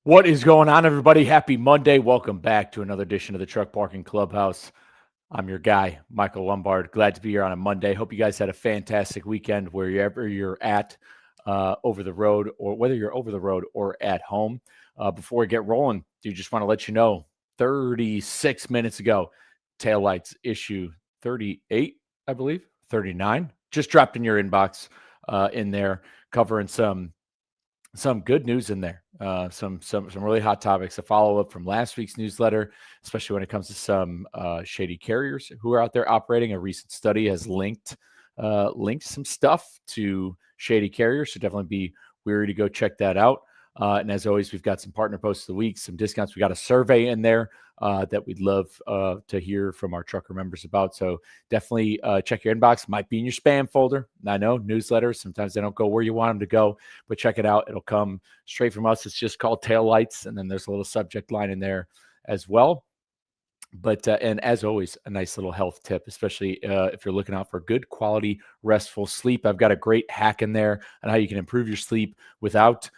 What is going on, everybody? Happy Monday. Welcome back to another edition of the Truck Parking Clubhouse. I'm your guy, Michael Lombard. Glad to be here on a Monday. Hope you guys had a fantastic weekend wherever you're at over the road, or whether you're over the road or at home. Before we get rolling, do just want to let you know 36 minutes ago, taillights issue 38, I believe, 39, just dropped in your inbox in there, covering some good news in there. Some really hot topics. A follow up from last week's newsletter, especially when it comes to some shady carriers who are out there operating. A recent study has linked some stuff to shady carriers, so definitely be weary to go check that out. And as always, we've got some partner posts of the week, some discounts. We got a survey in there that we'd love to hear from our trucker members about. So definitely check your inbox. Might be in your spam folder. I know newsletters, sometimes they don't go where you want them to go, but check it out. It'll come straight from us. It's just called Taillights. And then there's a little subject line in there as well. But and as always, a nice little health tip, especially if you're looking out for good quality, restful sleep. I've got a great hack in there on how you can improve your sleep without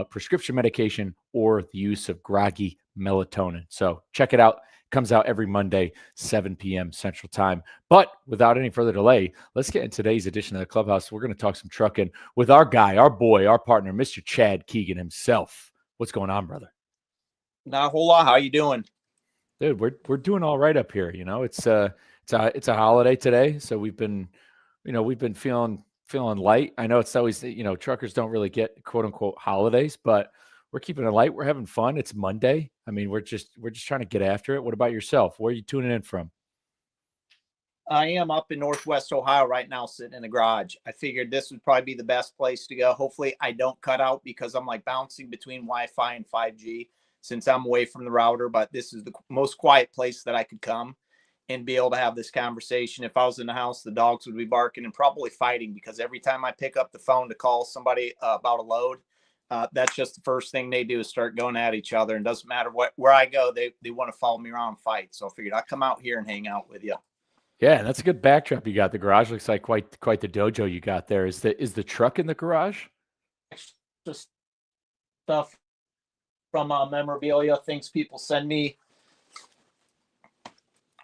prescription medication or the use of groggy melatonin. So check it out. Comes out every Monday, 7 p.m. Central Time. But without any further delay, let's get in today's edition of the Clubhouse. We're going to talk some trucking with our guy, our boy, our partner, Mr. Chad Keegan himself. What's going on, brother? Not a whole lot. How you doing? Dude, we're doing all right up here. You know, it's a holiday today, so we've been feeling light. I know it's always, truckers don't really get quote unquote holidays, but we're keeping it light. We're having fun. It's Monday. I mean, we're just trying to get after it. What about yourself? Where are you tuning in from? I am up in Northwest Ohio right now, sitting in the garage. I figured this would probably be the best place to go. Hopefully, I don't cut out because I'm like bouncing between Wi-Fi and 5G since I'm away from the router. But this is the most quiet place that I could come and be able to have this conversation. If I was in the house, the dogs would be barking and probably fighting because every time I pick up the phone to call somebody about a load, that's just the first thing they do is start going at each other. And doesn't matter where I go, they want to follow me around and fight. So I figured I'd come out here and hang out with you. Yeah, and that's a good backdrop you got. The garage looks like quite the dojo you got there. Is the truck in the garage? Just stuff from memorabilia, things people send me.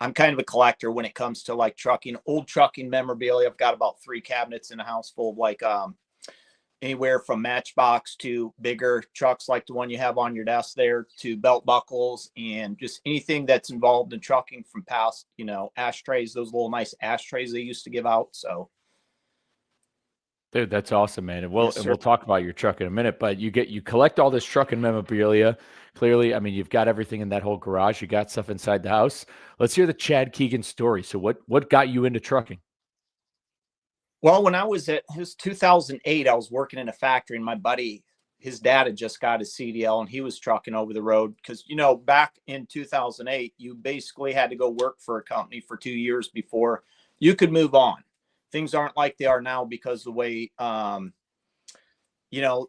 I'm kind of a collector when it comes to like trucking, old trucking memorabilia. I've got about 3 cabinets in a house full of like anywhere from Matchbox to bigger trucks like the one you have on your desk there to belt buckles and just anything that's involved in trucking from past, ashtrays, those little nice ashtrays they used to give out. So, Dude, that's awesome, man. And we'll yes, and sir. we'll talk about your truck in a minute, but you collect all this trucking memorabilia. Clearly, I mean, you've got everything in that whole garage. You got stuff inside the house. Let's hear the Chad Keegan story. So what got you into trucking? Well, when I was at his 2008, I was working in a factory and my buddy, his dad had just got his CDL and he was trucking over the road. Cause back in 2008, you basically had to go work for a company for 2 years before you could move on. Things aren't like they are now because the way,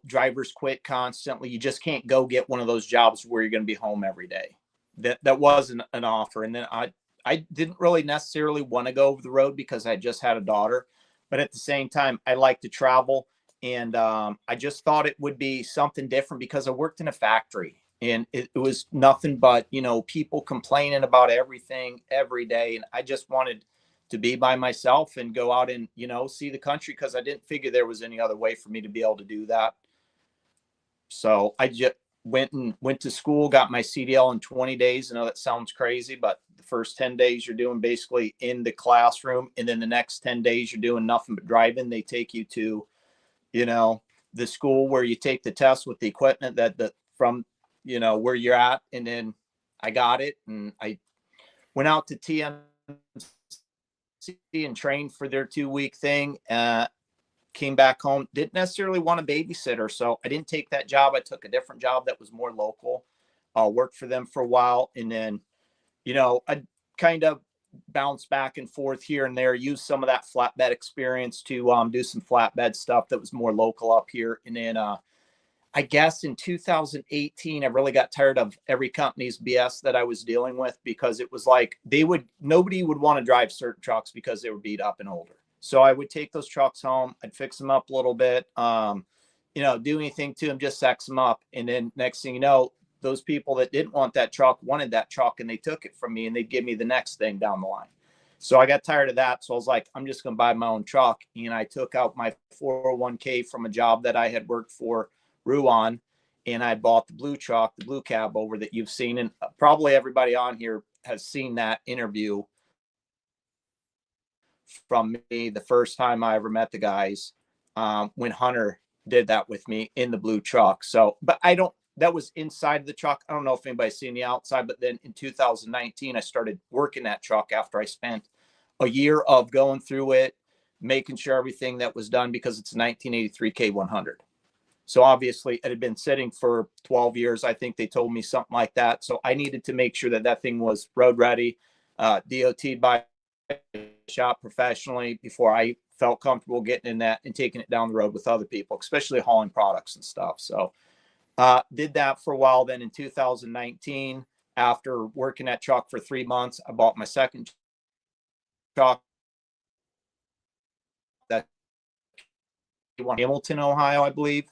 drivers quit constantly. You just can't go get one of those jobs where you're going to be home every day. That wasn't an offer. And then I didn't really necessarily want to go over the road because I just had a daughter, but at the same time, I like to travel. And I just thought it would be something different because I worked in a factory and it was nothing but, people complaining about everything every day. And I just wanted to be by myself and go out and, see the country because I didn't figure there was any other way for me to be able to do that. So I just went to school, got my CDL in 20 days. I know that sounds crazy, but the first 10 days you're doing basically in the classroom. And then the next 10 days you're doing nothing but driving. They take you to, the school where you take the test with the equipment that from, where you're at. And then I got it and I went out to TMC and trained for their 2-week thing. Came back home, didn't necessarily want a babysitter. So I didn't take that job. I took a different job that was more local. Worked for them for a while. And then, I kind of bounced back and forth here and there, used some of that flatbed experience to do some flatbed stuff that was more local up here. And then I guess in 2018, I really got tired of every company's BS that I was dealing with because it was like nobody would want to drive certain trucks because they were beat up and older. So I would take those trucks home. I'd fix them up a little bit, do anything to them, just sex them up. And then next thing you know, those people that didn't want that truck wanted that truck, and they took it from me, and they'd give me the next thing down the line. So I got tired of that. So I was like, I'm just going to buy my own truck. And I took out my 401k from a job that I had worked for Ruan, and I bought the blue truck, the blue cab over that you've seen. And probably everybody on here has seen that interview from me the first time I ever met the guys, when Hunter did that with me in the blue truck. So, but that was inside the truck. I don't know if anybody's seen the outside, but then in 2019, I started working that truck after I spent a year of going through it, making sure everything that was done, because it's a 1983 K100. So obviously it had been sitting for 12 years. I think they told me something like that. So I needed to make sure that that thing was road ready, DOT'd by shop professionally before I felt comfortable getting in that and taking it down the road with other people, especially hauling products and stuff. So did that for a while. Then in 2019, after working that truck for 3 months, I bought my second truck. That Hamilton, Ohio, I believe.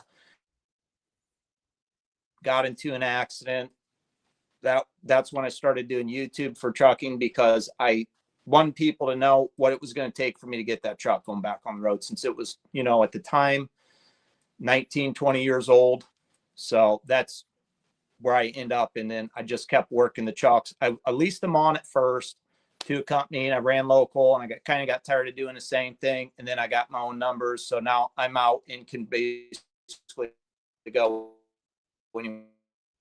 Got into an accident. That's when I started doing YouTube for trucking, because I wanted people to know what it was going to take for me to get that truck going back on the road, since it was, at the time, 19, 20 years old. So that's where I end up. And then I just kept working the trucks. I leased them on at first to a company, and I ran local, and I kind of got tired of doing the same thing. And then I got my own numbers. So now I'm out and can basically go anywhere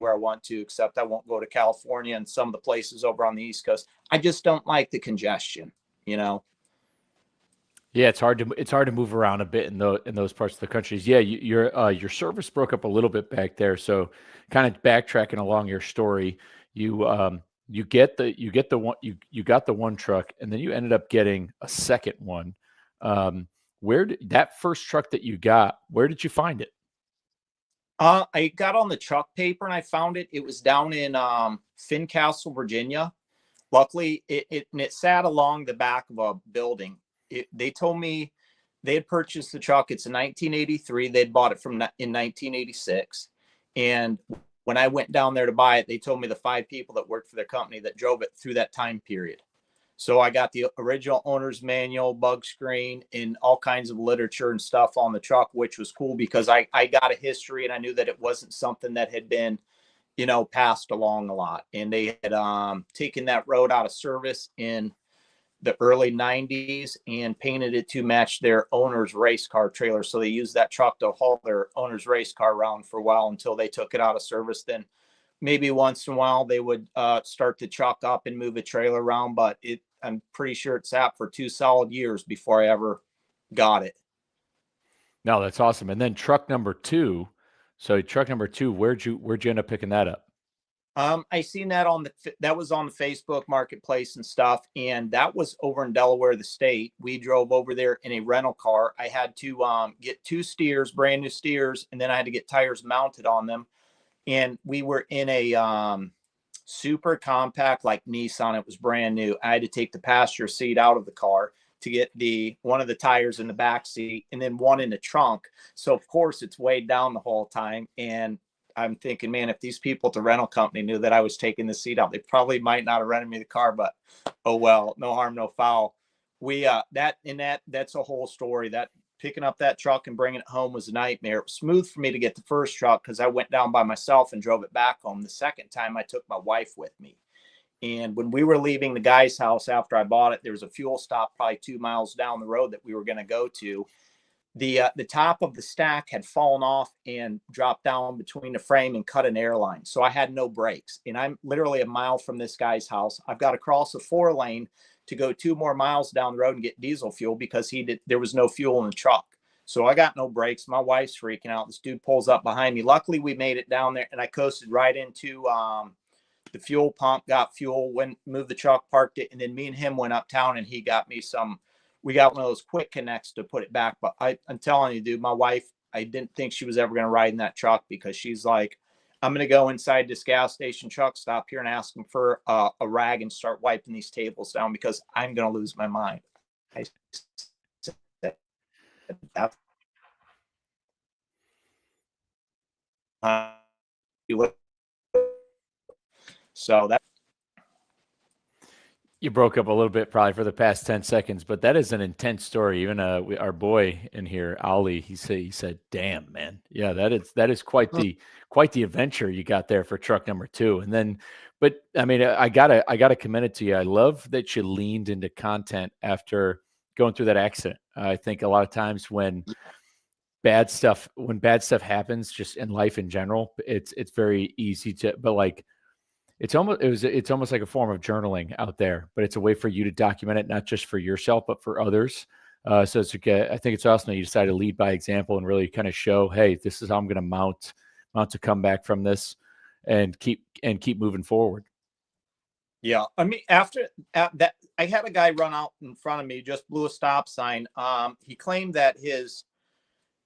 I want to, except I won't go to California and some of the places over on the East Coast. I just don't like the congestion, Yeah, it's hard to move around a bit in those parts of the countries. Yeah, your service broke up a little bit back there. So kind of backtracking along your story, you got the one truck, and then you ended up getting a second one. Where did that first truck that you got, where did you find it? I got on the truck paper and I found it. It was down in Fincastle, Virginia. Luckily, it sat along the back of a building. They told me they had purchased the truck. It's a 1983. They'd bought it in 1986. And when I went down there to buy it, they told me the 5 people that worked for their company that drove it through that time period. So I got the original owner's manual, bug screen, and all kinds of literature and stuff on the truck, which was cool because I got a history, and I knew that it wasn't something that had been, passed along a lot. And they had taken that road out of service in the early 90s and painted it to match their owner's race car trailer. So they used that truck to haul their owner's race car around for a while until they took it out of service. Then maybe once in a while they would start to chalk up and move a trailer around, but I'm pretty sure it sat for 2 solid years before I ever got it. No, that's awesome. And then truck number two. So truck number two, where'd you end up picking that up? I seen that that was on the Facebook marketplace and stuff. And that was over in Delaware, the state. We drove over there in a rental car. I had to get 2 steers, brand new steers. And then I had to get tires mounted on them. And we were in a super compact, like Nissan. It was brand new. I had to take the passenger seat out of the car to get one of the tires in the back seat, and then one in the trunk. So of course it's weighed down the whole time. And I'm thinking, man, if these people at the rental company knew that I was taking the seat out, they probably might not have rented me the car, but oh well, no harm, no foul. That's a whole story. That picking up that truck and bringing it home was a nightmare. It was smooth for me to get the first truck because I went down by myself and drove it back home. The second time I took my wife with me. And when we were leaving the guy's house after I bought it, there was a fuel stop probably 2 miles down the road that we were going to go to. The top of the stack had fallen off and dropped down between the frame and cut an airline. So I had no brakes. And I'm literally a mile from this guy's house. I've got to cross a 4-lane to go 2 more miles down the road and get diesel fuel because there was no fuel in the truck. So I got no brakes. My wife's freaking out. This dude pulls up behind me. Luckily, we made it down there, and I coasted right into the fuel pump, got fuel, moved the truck, parked it, and then me and him went uptown, and he got me we got one of those quick connects to put it back. But I'm telling you, dude, my wife, I didn't think she was ever going to ride in that truck because she's like, I'm going to go inside this gas station truck stop here and ask them for a rag and start wiping these tables down because I'm going to lose my mind. I said, So that. You broke up a little bit probably for the past 10 seconds, but that is an intense story. Even our boy in here, Ali, he said, "Damn, man. Yeah, that is quite the adventure you got there for truck number 2." And then but I mean, I got to commend it to you. I love that you leaned into content after going through that accident. I think a lot of times when bad stuff happens just in life in general, it's very easy to but like it's almost like a form of journaling out there, but it's a way for you to document it, not just for yourself, but for others. So it's okay. I think it's awesome that you decided to lead by example and really kind of show, hey, this is how I'm going to mount to come back from this and keep moving forward. Yeah, I mean, after that, I had a guy run out in front of me, just blew a stop sign. He claimed that his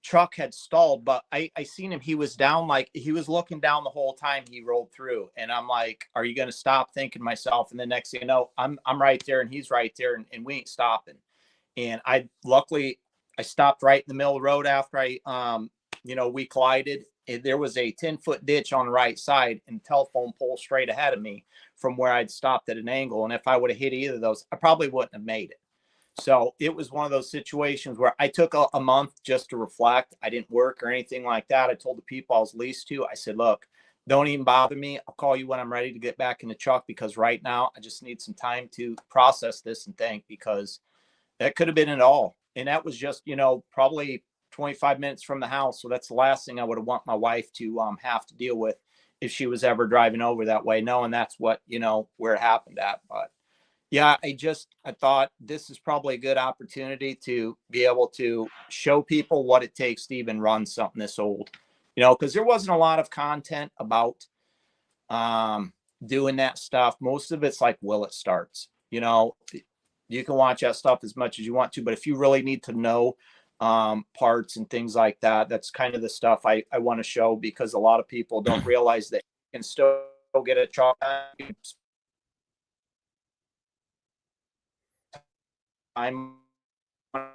truck had stalled, but I seen him. He was down, like he was looking down the whole time he rolled through, and I'm like, "Are you going to stop?" Thinking to myself, and the next thing you know, I'm right there, and he's right there, and we ain't stopping. And luckily I stopped right in the middle of the road after we collided. There was a 10-foot ditch on the right side and telephone pole straight ahead of me from where I'd stopped at an angle. And if I would have hit either of those, I probably wouldn't have made it. So it was one of those situations where I took a month just to reflect. I didn't work or anything like that. I told the people I was leased to, I said, look, don't even bother me. I'll call you when I'm ready to get back in the truck, because right now I just need some time to process this and think, because that could have been it all. And that was just, probably 25 minutes from the house. So that's the last thing I would have want my wife to have to deal with if she was ever driving over that way, knowing that's what, where it happened at. But yeah, I thought this is probably a good opportunity to be able to show people what it takes to even run something this old, because there wasn't a lot of content about doing that stuff. Most of it's like, will it starts, you can watch that stuff as much as you want to, but if you really need to know parts and things like that, that's kind of the stuff I want to show, because a lot of people don't realize that you can still get a truck. I'm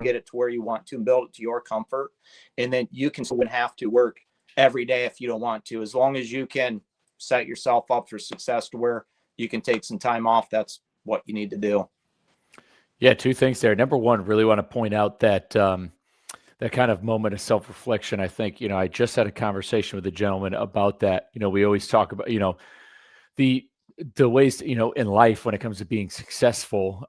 get it to where you want to and build it to your comfort, and then you can still have to work every day if you don't want to, as long as you can set yourself up for success to where you can take some time off. That's what you need to do. Yeah, two things there. Number one, really want to point out that that kind of moment of self-reflection. I think, I just had a conversation with a gentleman about that. We always talk about, the the ways, in life when it comes to being successful,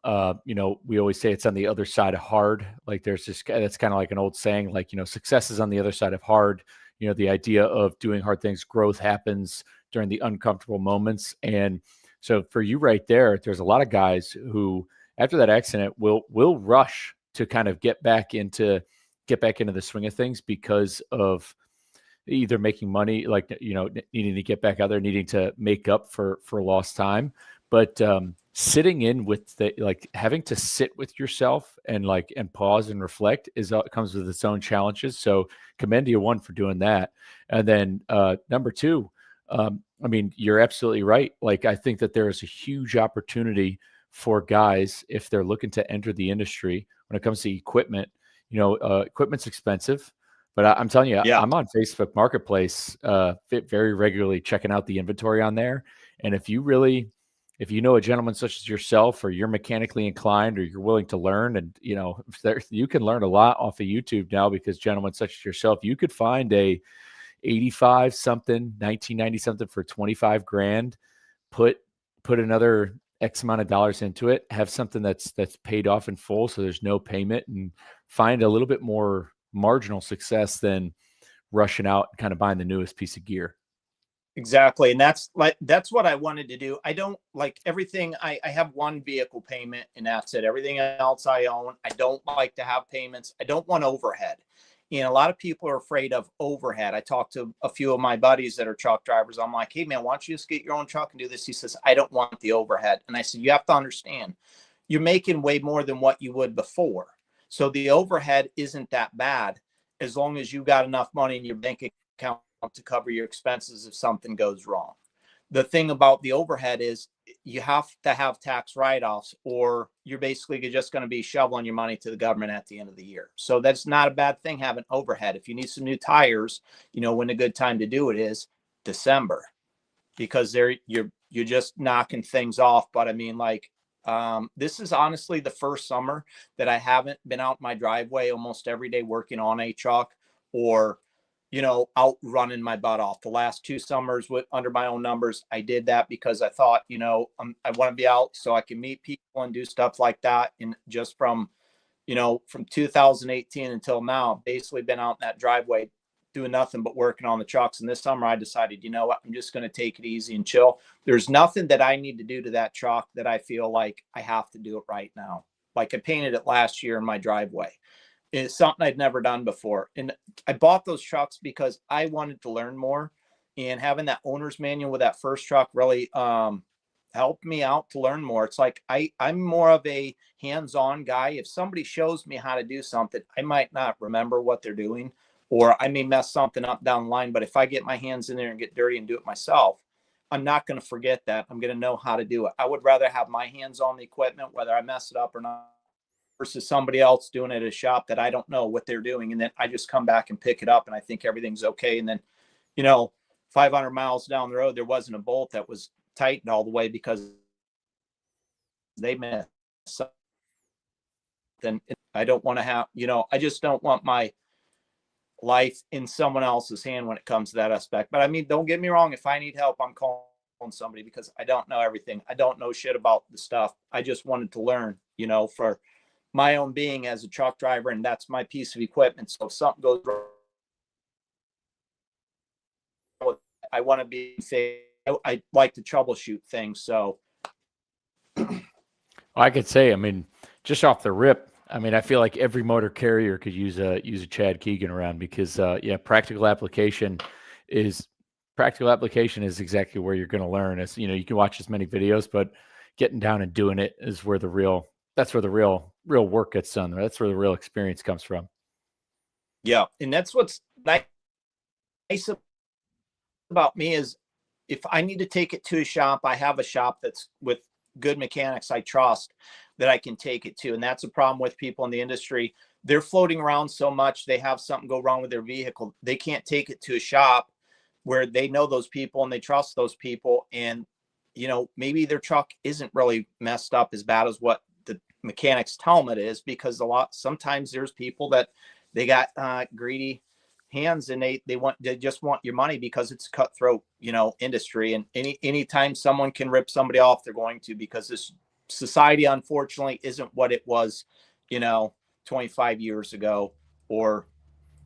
we always say it's on the other side of hard. Like there's this that's kind of like an old saying, like, success is on the other side of hard. The idea of doing hard things, growth happens during the uncomfortable moments. And so for you right there's a lot of guys who after that accident will rush to kind of get back into the swing of things because of either making money, like, needing to get back out there, needing to make up for lost time. But sitting in with like having to sit with yourself and pause and reflect comes with its own challenges. So commend you, one, for doing that. And then number two, I mean, you're absolutely right. Like, I think that there is a huge opportunity for guys if they're looking to enter the industry when it comes to equipment. Equipment's expensive, but I'm telling you, Yeah, I'm on Facebook Marketplace very regularly, checking out the inventory on there. And if you know a gentleman such as yourself, or you're mechanically inclined, or you're willing to learn, and you can learn a lot off of YouTube now, because gentlemen such as yourself, you could find a 85 something, 1990 something for 25 grand, put another X amount of dollars into it, have something that's paid off in full, so there's no payment, and find a little bit more marginal success than rushing out and kind of buying the newest piece of gear. exactly. And that's what I wanted to do. I don't like everything. I have one vehicle payment, and that's it. Everything else I own. I don't like to have payments. I don't want overhead. And a lot of people are afraid of overhead. I talked to a few of my buddies that are truck drivers. I'm like, hey man, why don't you just get your own truck and do this? He says, I don't want the overhead. And I said, you have to understand, you're making way more than what you would before. So the overhead isn't that bad, as long as you got enough money in your bank account to cover your expenses if something goes wrong. The thing about the overhead is you have to have tax write-offs, or you're basically just going to be shoveling your money to the government at the end of the year. So that's not a bad thing, having overhead. If you need some new tires, when a good time to do it is December, because you're just knocking things off. But I mean, like, this is honestly the first summer that I haven't been out my driveway almost every day working on a truck, or out running my butt off. The last 2 summers under my own numbers, I did that because I thought, I want to be out so I can meet people and do stuff like that. And just from 2018 until now, I've basically been out in that driveway doing nothing but working on the trucks. And this summer I decided, what, I'm just going to take it easy and chill. There's nothing that I need to do to that truck that I feel like I have to do it right now. Like, I painted it last year in my driveway. It's something I'd never done before. And I bought those trucks because I wanted to learn more, and having that owner's manual with that first truck really helped me out to learn more. It's like, I'm more of a hands-on guy. If somebody shows me how to do something, I might not remember what they're doing, or I may mess something up down the line. But if I get my hands in there and get dirty and do it myself, I'm not going to forget that. I'm going to know how to do it. I would rather have my hands on the equipment, whether I mess it up or not, versus somebody else doing it at a shop that I don't know what they're doing. And then I just come back and pick it up and I think everything's okay. And then, 500 miles down the road, there wasn't a bolt that was tightened all the way because they messed something. I don't want to have, I just don't want my life in someone else's hand when it comes to that aspect. But I mean, don't get me wrong. If I need help, I'm calling somebody, because I don't know everything. I don't know shit about the stuff. I just wanted to learn, for my own being as a truck driver, and that's my piece of equipment. So if something goes wrong, I want to be safe. I like to troubleshoot things. So I could say, I mean, just off the rip, I mean, I feel like every motor carrier could use a Chad Keegan around, because practical application is exactly where you're going to learn. As you can watch as many videos, but getting down and doing it is where the real work gets done. That's where the real experience comes from. Yeah, and that's what's nice about me is, if I need to take it to a shop, I have a shop that's with good mechanics I trust that I can take it to. And that's a problem with people in the industry. They're floating around so much, they have something go wrong with their vehicle, they can't take it to a shop where they know those people and they trust those people. And maybe their truck isn't really messed up as bad as what the mechanics tell them it is, because sometimes there's people that they got greedy hands, and they just want your money because it's cutthroat, industry. And anytime someone can rip somebody off, they're going to, because this society, unfortunately, isn't what it was, 25 years ago, or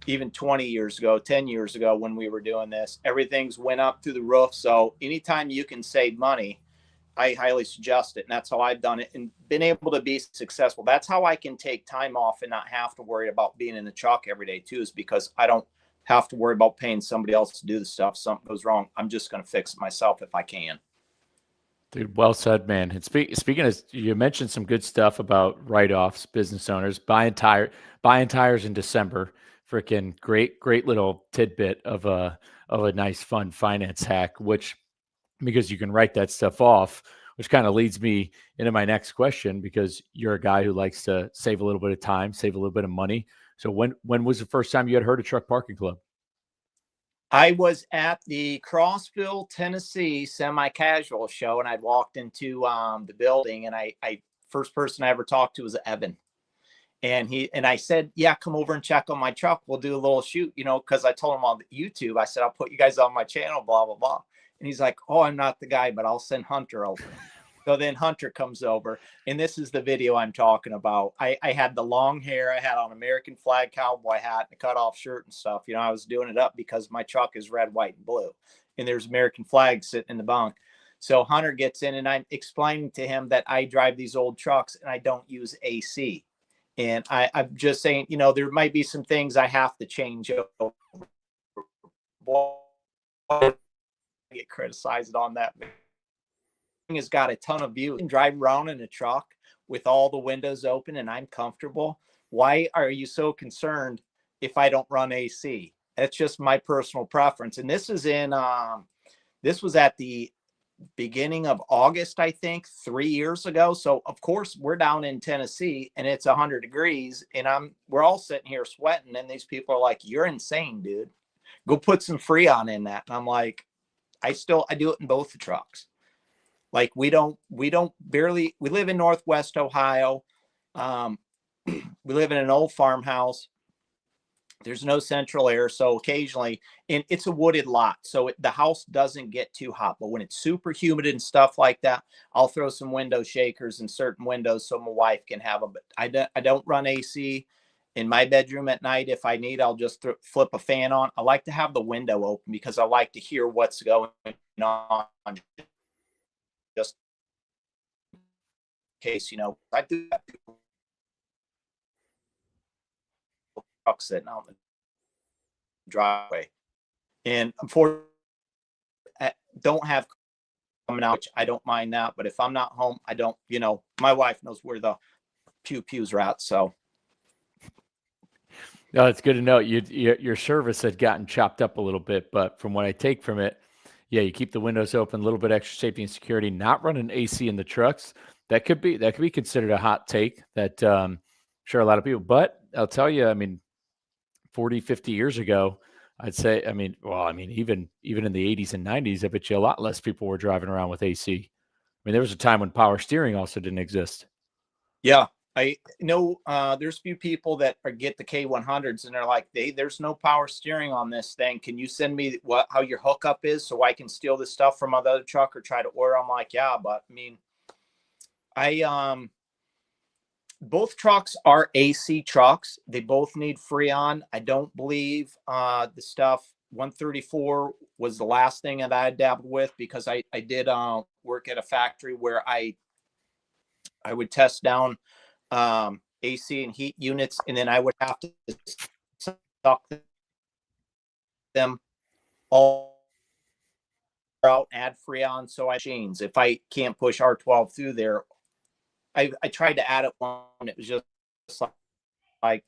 even 20 years ago, 10 years ago, when we were doing this. Everything's went up through the roof. So anytime you can save money, I highly suggest it. And that's how I've done it and been able to be successful. That's how I can take time off and not have to worry about being in the truck every day too, is because I don't have to worry about paying somebody else to do the stuff. Something goes wrong, I'm just going to fix it myself if I can. Dude, well said, man. And speaking of, you mentioned some good stuff about write-offs, business owners buying tires in December. Freaking great little tidbit of a nice fun finance hack, which, because you can write that stuff off, which kind of leads me into my next question, because you're a guy who likes to save a little bit of time, save a little bit of money. So when was the first time you had heard of Truck Parking Club? I was at the Crossville, Tennessee semi-casual show, and I'd walked into the building, and I first person I ever talked to was Evan. And I said, yeah, come over and check on my truck. We'll do a little shoot, because I told him on YouTube, I said, I'll put you guys on my channel, blah, blah, blah. And he's like, oh, I'm not the guy, but I'll send Hunter over. So then Hunter comes over, and this is the video I'm talking about. I had the long hair. I had on American flag cowboy hat and a cutoff shirt and stuff. I was doing it up because my truck is red, white, and blue. And there's American flags sitting in the bunk. So Hunter gets in, and I'm explaining to him that I drive these old trucks and I don't use AC. And I'm just saying, there might be some things I have to change over. Boy, I get criticized on that. Has got a ton of views. I can drive around in a truck with all the windows open and I'm comfortable. Why are you so concerned if I don't run AC? That's just my personal preference. And this is this was at the beginning of August, I think, 3 years ago. So of course we're down in Tennessee and it's 100 degrees and we're all sitting here sweating. And these people are like, "You're insane, dude. Go put some Freon in that." And I'm like, I do it in both the trucks. Like we live in Northwest Ohio. We live in an old farmhouse. There's no central air. So occasionally, and it's a wooded lot. So the house doesn't get too hot. But when it's super humid and stuff like that, I'll throw some window shakers in certain windows so my wife can have them. But I don't run AC in my bedroom at night. If I need, I'll just flip a fan on. I like to have the window open because I like to hear what's going on. Just in case, I do have truck sitting out in the driveway. And unfortunately, I don't have coming out, which I don't mind that. But if I'm not home, I don't, my wife knows where the pews are at. So. No, it's good to know. Your service had gotten chopped up a little bit, but from what I take from it, yeah, you keep the windows open, a little bit extra safety and security, not running AC in the trucks. That could be considered a hot take that sure a lot of people, but I'll tell you, I mean, 40, 50 years ago, I'd say, even in the 80s and 90s, I bet you a lot less people were driving around with AC. I mean, there was a time when power steering also didn't exist. Yeah. I know there's a few people that get the K100s and they're like, there's no power steering on this thing. Can you send me how your hookup is so I can steal this stuff from another truck or try to order? I'm like, yeah, but I mean, both trucks are AC trucks. They both need Freon. I don't believe the stuff 134 was the last thing that I dabbled with because I did work at a factory where I would test down AC and heat units, and then I would have to suck them all out, add Freon. So machines, if I can't push R12 through there, I tried to add it one. It was just like,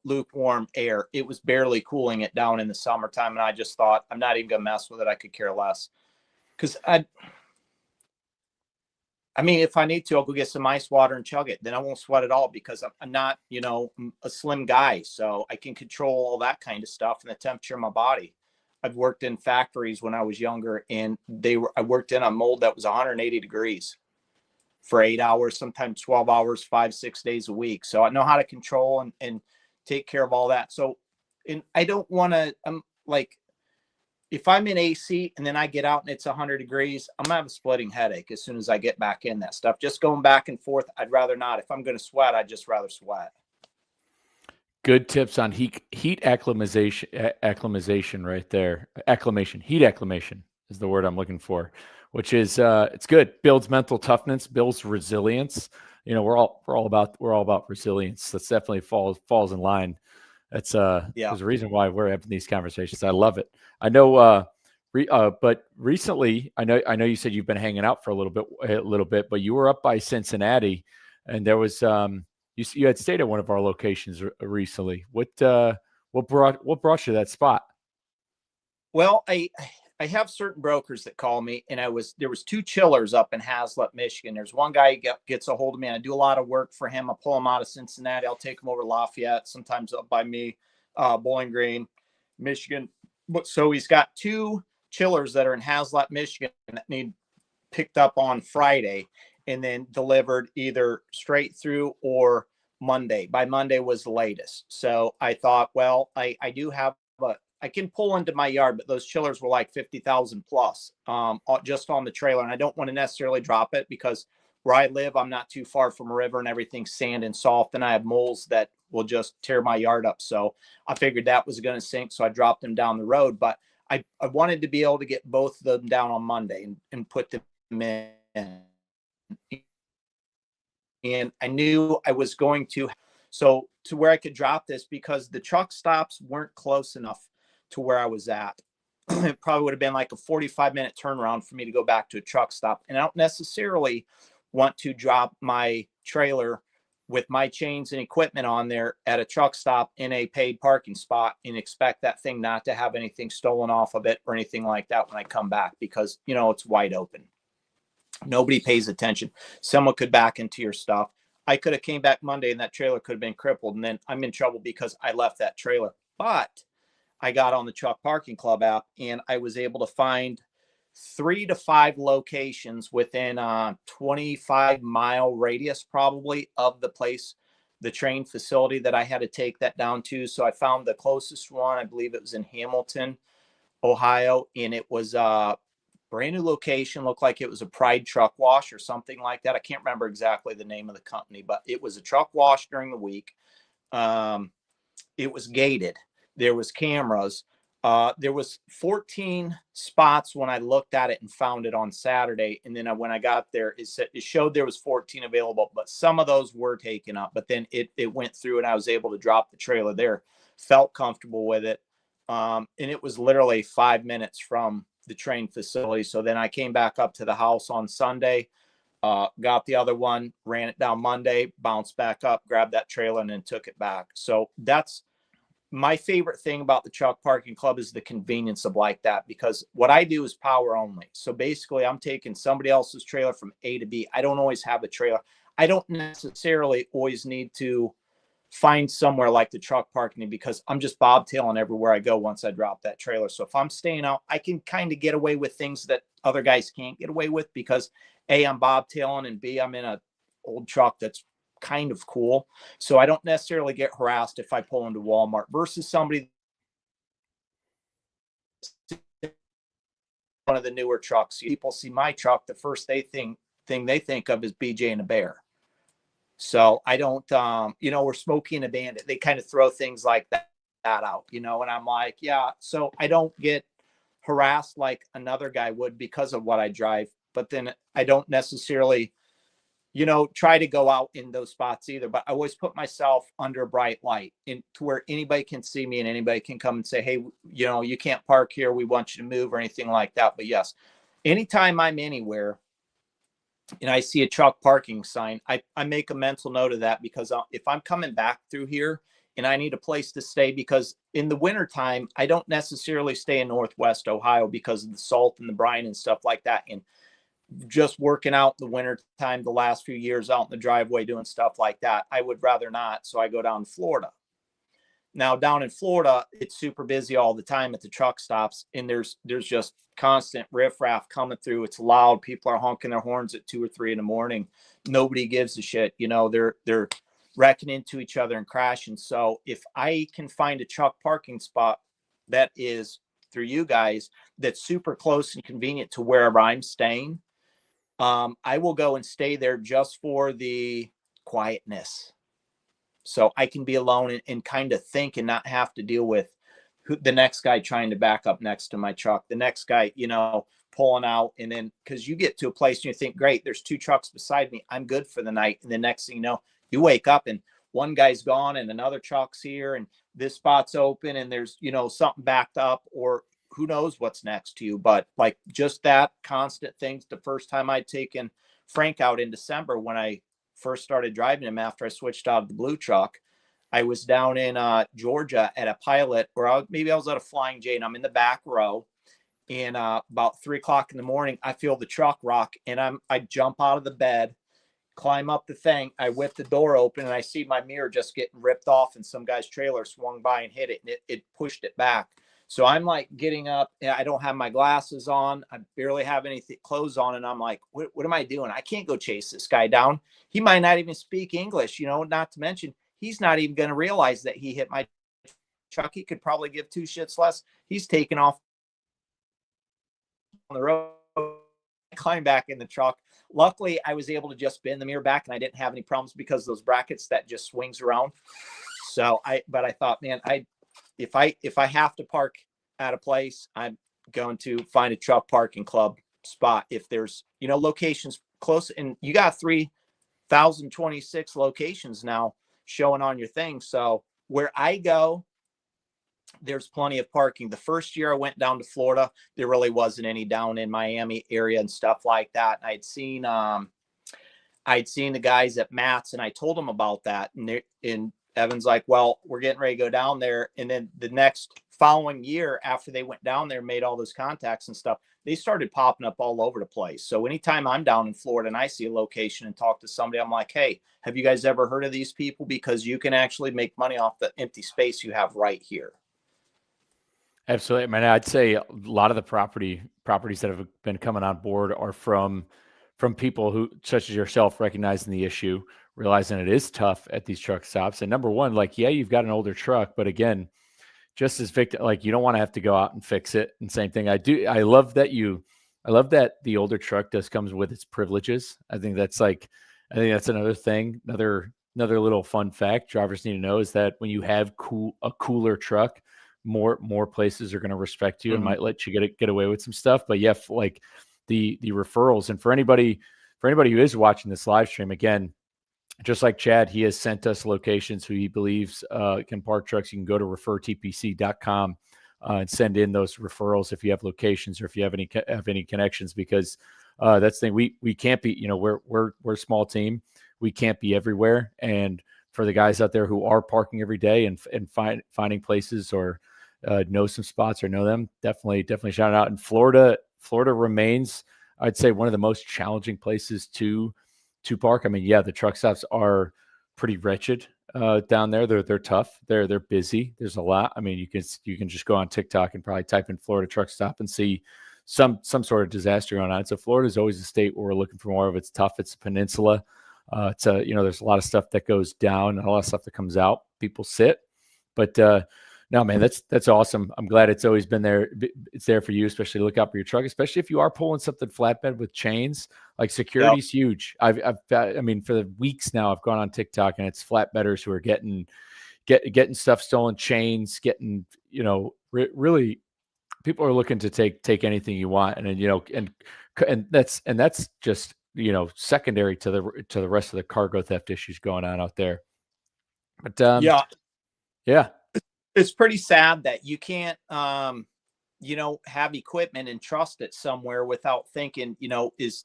lukewarm air. It was barely cooling it down in the summertime. And I just thought, I'm not even going to mess with it. I could care less. Because I mean, if I need to, I'll go get some ice water and chug it. Then I won't sweat at all because I'm not, a slim guy. So I can control all that kind of stuff and the temperature of my body. I've worked in factories when I was younger, and I worked in a mold that was 180 degrees for 8 hours, sometimes 12 hours, 5-6 days a week. So I know how to control and take care of all that. So, and I don't want to, I'm like, if I'm in AC and then I get out and it's 100 degrees, I'm gonna have a splitting headache as soon as I get back in that stuff. Just going back and forth, I'd rather not. If I'm going to sweat, I'd just rather sweat. Good tips on heat acclimatization right there. Heat acclimation is the word I'm looking for, which is it's good. Builds mental toughness, builds resilience. We're all about resilience. That's definitely falls in line. That's there's a reason why we're having these conversations. I love it. I know but recently I know you said you've been hanging out for a little bit, but you were up by Cincinnati and there was you had stayed at one of our locations recently. What brought you to that spot? Well, I have certain brokers that call me, and there was two chillers up in Hazlet, Michigan. There's one guy gets a hold of me, and I do a lot of work for him. I pull him out of Cincinnati. I'll take him over to Lafayette, sometimes up by me, Bowling Green, Michigan. But so he's got two chillers that are in Hazlet, Michigan that need picked up on Friday and then delivered either straight through or Monday. By Monday was the latest. So I thought, well, I do have I can pull into my yard, but those chillers were like 50,000 plus just on the trailer. And I don't want to necessarily drop it because where I live, I'm not too far from a river and everything's sand and soft. And I have moles that will just tear my yard up. So I figured that was going to sink. So I dropped them down the road. But I wanted to be able to get both of them down on Monday and put them in. And I knew I was going to where I could drop this because the truck stops weren't close enough to where I was at. It probably would have been like a 45-minute turnaround for me to go back to a truck stop. And I don't necessarily want to drop my trailer with my chains and equipment on there at a truck stop in a paid parking spot and expect that thing not to have anything stolen off of it or anything like that when I come back, because, you know, it's wide open. Nobody pays attention. Someone could back into your stuff. I could have came back Monday and that trailer could have been crippled, and then I'm in trouble because I left that trailer. But I got on the Truck Parking Club app and I was able to find 3 to 5 locations within a 25-mile radius probably of the place, the train facility that I had to take that down to. So I found the closest one. I believe it was in Hamilton, Ohio, and it was a brand new location. Looked like it was a Pride truck wash or something like that. I can't remember exactly the name of the company, but it was a truck wash during the week. It was gated. There was cameras. There was 14 spots when I looked at it and found it on Saturday. And then when I got there, it showed there was 14 available, but some of those were taken up. But then it went through and I was able to drop the trailer there. Felt comfortable with it. And it was literally 5 minutes from the train facility. So then I came back up to the house on Sunday, got the other one, ran it down Monday, bounced back up, grabbed that trailer, and then took it back. So that's my favorite thing about the Truck Parking Club, is the convenience of like that, because what I do is power only. So basically I'm taking somebody else's trailer from A to B. I don't always have a trailer. I don't necessarily always need to find somewhere like the truck parking, because I'm just bobtailing everywhere I go once I drop that trailer. So if I'm staying out, I can kind of get away with things that other guys can't get away with, because A, I'm bobtailing, and B, I'm in a old truck that's kind of cool. So I don't necessarily get harassed if I pull into Walmart versus somebody, one of the newer trucks. People see my truck, the first thing they think of is BJ and a Bear. So I don't, we're Smokey and a Bandit. They kind of throw things like that out, and I'm like, yeah. So I don't get harassed like another guy would because of what I drive. But then I don't necessarily, try to go out in those spots either. But I always put myself under a bright light to where anybody can see me and anybody can come and say, hey, you can't park here. We want you to move or anything like that. But yes, anytime I'm anywhere and I see a truck parking sign, I make a mental note of that, because if I'm coming back through here and I need a place to stay, because in the wintertime, I don't necessarily stay in Northwest Ohio because of the salt and the brine and stuff like that. And just working out in the wintertime the last few years out in the driveway doing stuff like that, I would rather not. So I go down to Florida. Now down in Florida, it's super busy all the time at the truck stops, and there's just constant riffraff coming through. It's loud. People are honking their horns at 2 or 3 in the morning. Nobody gives a shit. They're wrecking into each other and crashing. So if I can find a truck parking spot that is through you guys, that's super close and convenient to wherever I'm staying, I will go and stay there just for the quietness. So I can be alone and kind of think and not have to deal with the next guy trying to back up next to my truck, the next guy, pulling out. And then, because you get to a place and you think, great, there's 2 trucks beside me, I'm good for the night. And the next thing you know, you wake up and one guy's gone and another truck's here and this spot's open and there's, something backed up, or who knows what's next to you. But like just that constant things. The first time I'd taken Frank out in December, when I first started driving him after I switched out of the blue truck, I was down in Georgia at a pilot, or maybe I was at a Flying J, and I'm in the back row. And about 3:00 in the morning, I feel the truck rock, and I jump out of the bed, climb up the thing. I whip the door open, and I see my mirror just getting ripped off, and some guy's trailer swung by and hit it, and it pushed it back. So I'm like getting up, and I don't have my glasses on. I barely have any clothes on, and I'm like, what am I doing? I can't go chase this guy down. He might not even speak English, not to mention he's not even going to realize that he hit my truck. He could probably give 2 shits less. He's taking off on the road. I climbed back in the truck. Luckily, I was able to just bend the mirror back, and I didn't have any problems because those brackets that just swings around. So I thought, man, if I have to park at a place, I'm going to find a truck parking club spot. If there's, locations close, and you got 3,026 locations now showing on your thing. So where I go, there's plenty of parking. The first year I went down to Florida, there really wasn't any down in Miami area and stuff like that. And I'd seen, I'd seen the guys at Matt's, and I told them about that. And Evan's like, well, we're getting ready to go down there. And then the next following year, after they went down there, made all those contacts and stuff, they started popping up all over the place. So anytime I'm down in Florida and I see a location and talk to somebody, I'm like, hey, have you guys ever heard of these people? Because you can actually make money off the empty space you have right here. Absolutely. I mean, I'd say a lot of the properties that have been coming on board are from people who, such as yourself, recognizing the issue, realizing it is tough at these truck stops. And number one, like, yeah, you've got an older truck, but again, just as victim, like, you don't want to have to go out and fix it. And same thing. I love that the older truck comes with its privileges. I think that's another thing, another little fun fact drivers need to know is that when you have a cooler truck, more places are going to respect you and might let you get away with some stuff. But yeah, like the referrals, and for anybody who is watching this live stream, again, just like Chad, he has sent us locations who he believes can park trucks. You can go to referrtpc.com and send in those referrals if you have locations or if you have any connections, because that's the thing. We can't be, we're a small team. We can't be everywhere. And for the guys out there who are parking every day and finding places or know some spots or know them, definitely shout it out. And Florida remains, I'd say, one of the most challenging places to park. I mean, yeah, the truck stops are pretty wretched down there. They're tough. They're busy. There's a lot. I mean, you can just go on TikTok and probably type in Florida truck stop and see some sort of disaster going on. So Florida is always a state where we're looking for more of. It's tough. It's a peninsula. There's a lot of stuff that goes down and a lot of stuff that comes out. People sit, but no, man, that's awesome. I'm glad it's always been there. It's there for you, especially to look out for your truck, especially if you are pulling something flatbed with chains. Like, security's huge. I mean, for the weeks now, I've gone on TikTok and it's flatbedders who are getting stuff stolen, chains, getting, really people are looking to take anything you want. And that's just, secondary to the rest of the cargo theft issues going on out there. But yeah. It's pretty sad that you can't, have equipment and trust it somewhere without thinking, is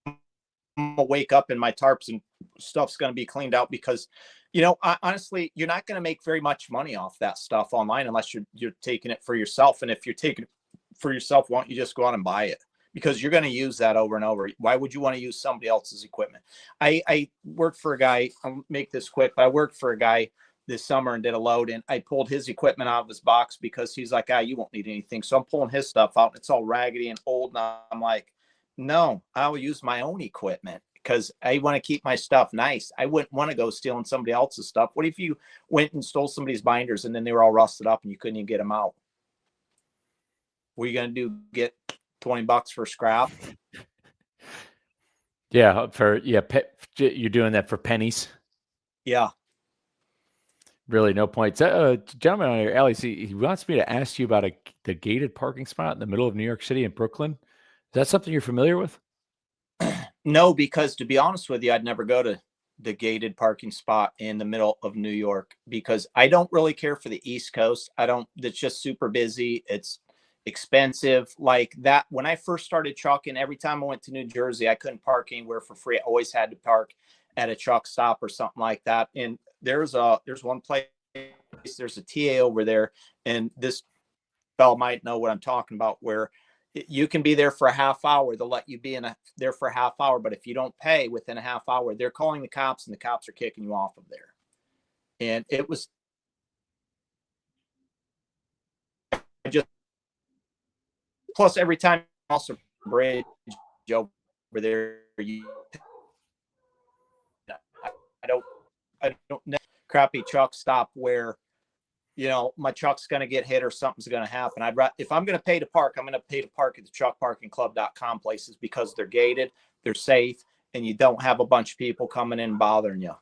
I'm gonna wake up and my tarps and stuff's going to be cleaned out, because, honestly, you're not going to make very much money off that stuff online unless you're taking it for yourself. And if you're taking it for yourself, why don't you just go out and buy it? Because you're going to use that over and over. Why would you want to use somebody else's equipment? I worked for a guy, I'll make this quick, but I worked for a guy this summer and did a load, and I pulled his equipment out of his box because he's like, you won't need anything. So I'm pulling his stuff out and it's all raggedy and old. And I'm like, no, I will use my own equipment because I want to keep my stuff nice. I wouldn't want to go stealing somebody else's stuff. What if you went and stole somebody's binders and then they were all rusted up and you couldn't even get them out? What are you going to do? Get $20 for scrap? Yeah. You're doing that for pennies. Yeah. Really, no point. Gentleman on your alley, he wants me to ask you about the gated parking spot in the middle of New York City in Brooklyn. Is that something you're familiar with? No, because to be honest with you, I'd never go to the gated parking spot in the middle of New York because I don't really care for the East Coast. It's just super busy. It's expensive like that. When I first started trucking, every time I went to New Jersey, I couldn't park anywhere for free. I always had to park at a truck stop or something like that. And there's one place, there's a TA over there, and this fellow might know what I'm talking about, where you can be there for a half hour. They'll let you be there for a half hour, but if you don't pay within a half hour, they're calling the cops and the cops are kicking you off of there. And it was just, plus every time also bridge over there, I don't know, crappy truck stop where, my truck's going to get hit or something's going to happen. If I'm going to pay to park, I'm going to pay to park at the truckparkingclub.com places because they're gated, they're safe, and you don't have a bunch of people coming in and bothering you.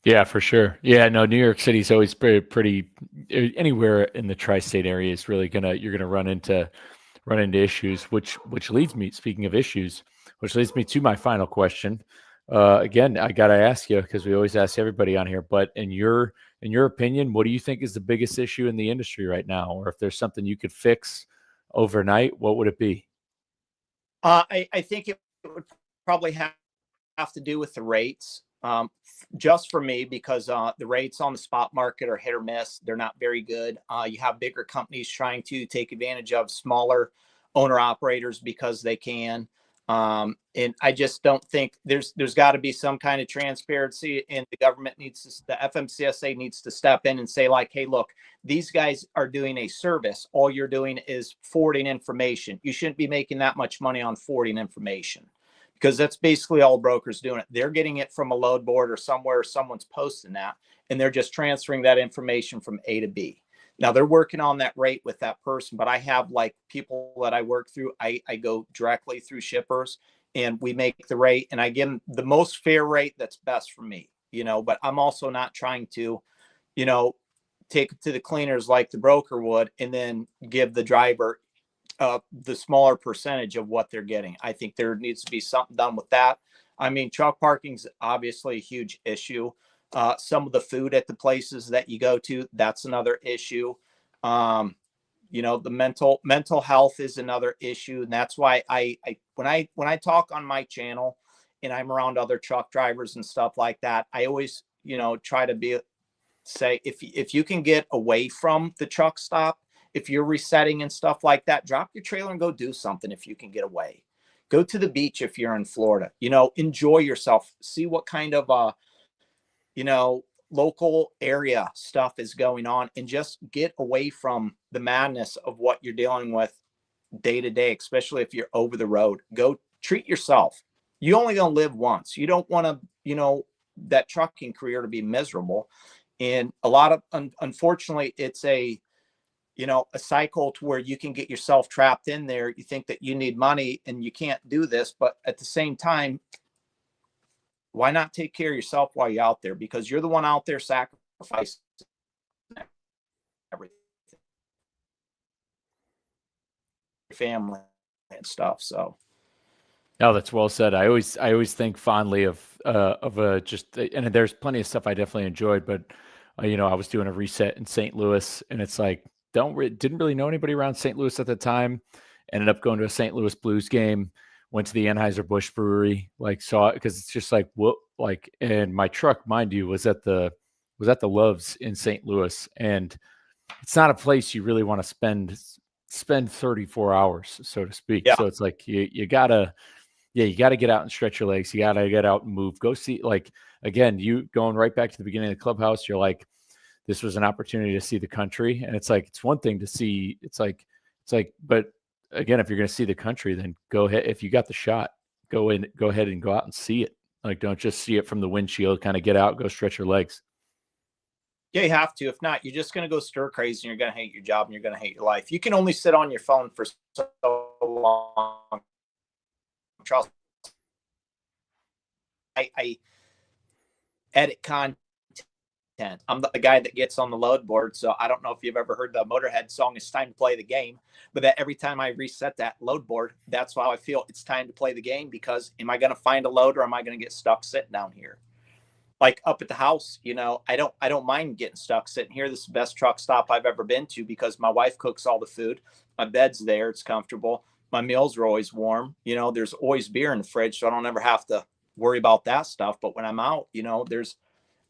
Yeah, for sure. Yeah, no, New York City's always pretty anywhere in the tri-state area is really you're gonna run into issues, which leads me, speaking of issues, which leads me to my final question. Again, I gotta ask you because we always ask everybody on here, but in your opinion, what do you think is the biggest issue in the industry right now? Or if there's something you could fix overnight, what would it be? I think it would probably have to do with the rates. Just for me, because the rates on the spot market are hit or miss. They're not very good. You have bigger companies trying to take advantage of smaller owner operators because they can. And I just don't think there's got to be some kind of transparency, and the government the FMCSA needs to step in and say, like, hey, look, these guys are doing a service. All you're doing is forwarding information. You shouldn't be making that much money on forwarding information, because that's basically all brokers doing it. They're getting it from a load board or somewhere, someone's posting that, and they're just transferring that information from A to B. Now they're working on that rate with that person, but I have like people that I work through. I go directly through shippers, and we make the rate, and I give them the most fair rate that's best for me, but I'm also not trying to, take it to the cleaners like the broker would, and then give the driver the smaller percentage of what they're getting. I think there needs to be something done with that. I mean, truck parking's obviously a huge issue. Some of the food at the places that you go to, that's another issue. The mental health is another issue. And that's why when I talk on my channel and I'm around other truck drivers and stuff like that, I always, try to say, if you can get away from the truck stop, if you're resetting and stuff like that, drop your trailer and go do something. If you can get away, go to the beach. If you're in Florida, enjoy yourself, see what kind of, local area stuff is going on, and just get away from the madness of what you're dealing with day to day, especially if you're over the road. Go treat yourself. You only gonna live once. You don't want to, that trucking career to be miserable. And a lot of, unfortunately, it's a cycle to where you can get yourself trapped in there. You think that you need money and you can't do this, but at the same time, why not take care of yourself while you're out there? Because you're the one out there sacrificing everything, your family and stuff. So, no, that's well said. I always think fondly of and there's plenty of stuff I definitely enjoyed, but I was doing a reset in St. Louis, and it's like didn't really know anybody around St. Louis at the time. Ended up going to a St. Louis Blues game. Went to the Anheuser-Busch Brewery, saw it, because it's just like, what, and my truck, mind you, was at the Loves in St. Louis, and it's not a place you really want to spend 34 hours, so to speak. yeah. So it's like you gotta get out and stretch your legs. You gotta get out and move. Go see, again, you going right back to the beginning of the Clubhouse. You're like, this was an opportunity to see the country, and it's like, it's one thing to see. It's like, but again, if you're going to see the country, then go ahead. If you got the shot, go ahead and go out and see it. Don't just see it from the windshield. Kind of get out, go stretch your legs. Yeah, you have to. If not, you're just going to go stir crazy, and you're going to hate your job, and you're going to hate your life. You can only sit on your phone for so long. Trust. I edit content. I'm the guy that gets on the load board. So I don't know if you've ever heard the Motorhead song, "It's Time to Play the Game," but that every time I reset that load board, that's how I feel. It's time to play the game, because am I going to find a load, or am I going to get stuck sitting down here? Like up at the house, I don't mind getting stuck sitting here. This is the best truck stop I've ever been to, because my wife cooks all the food. My bed's there. It's comfortable. My meals are always warm. There's always beer in the fridge, so I don't ever have to worry about that stuff. But when I'm out, there's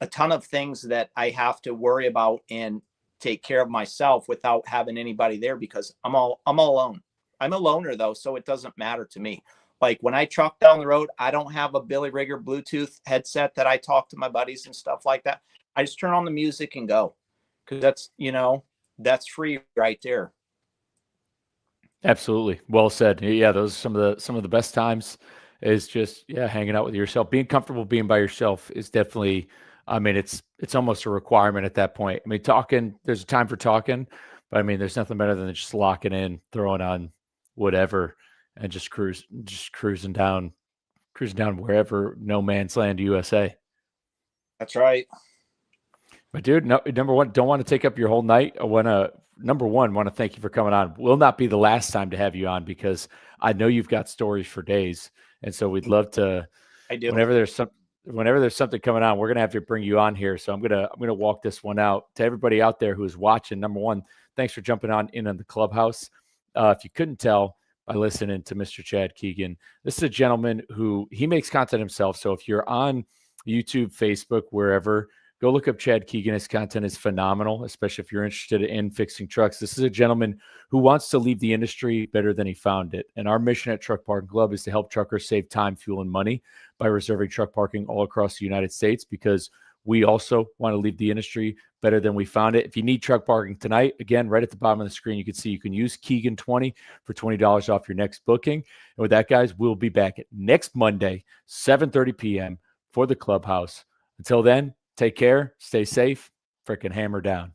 a ton of things that I have to worry about and take care of myself without having anybody there, because I'm all alone. I'm a loner though, so it doesn't matter to me. Like when I truck down the road, I don't have a Billy Rigger Bluetooth headset that I talk to my buddies and stuff like that. I just turn on the music and go, because that's free right there. Absolutely. Well said. Yeah, those are some of the best times, is just hanging out with yourself. Being comfortable being by yourself is definitely, I mean, it's almost a requirement at that point. I mean, there's a time for talking, but I mean, there's nothing better than just locking in, throwing on whatever, and just cruising down wherever, no man's land, USA. That's right. But dude, no, number one, don't want to take up your whole night. I want to thank you for coming on. Will not be the last time to have you on, because I know you've got stories for days, and so we'd love to. I do. Whenever there's something coming on, we're gonna have to bring you on here. So I'm gonna walk this one out to everybody out there who is watching. Number one, thanks for jumping on the Clubhouse. If you couldn't tell by listening to Mr. Chad Keegan. This is a gentleman who he makes content himself. So if you're on YouTube, Facebook, wherever, go look up Chad Keegan. His content is phenomenal, especially if you're interested in fixing trucks. This is a gentleman who wants to leave the industry better than he found it. And our mission at Truck Parking Club is to help truckers save time, fuel, and money by reserving truck parking all across the United States, because we also want to leave the industry better than we found it. If you need truck parking tonight, again, right at the bottom of the screen, you can see you can use Keegan20 for $20 off your next booking. And with that, guys, we'll be back at next Monday, 7:30 p.m. for the Clubhouse. Until then, take care, stay safe, frickin' hammer down.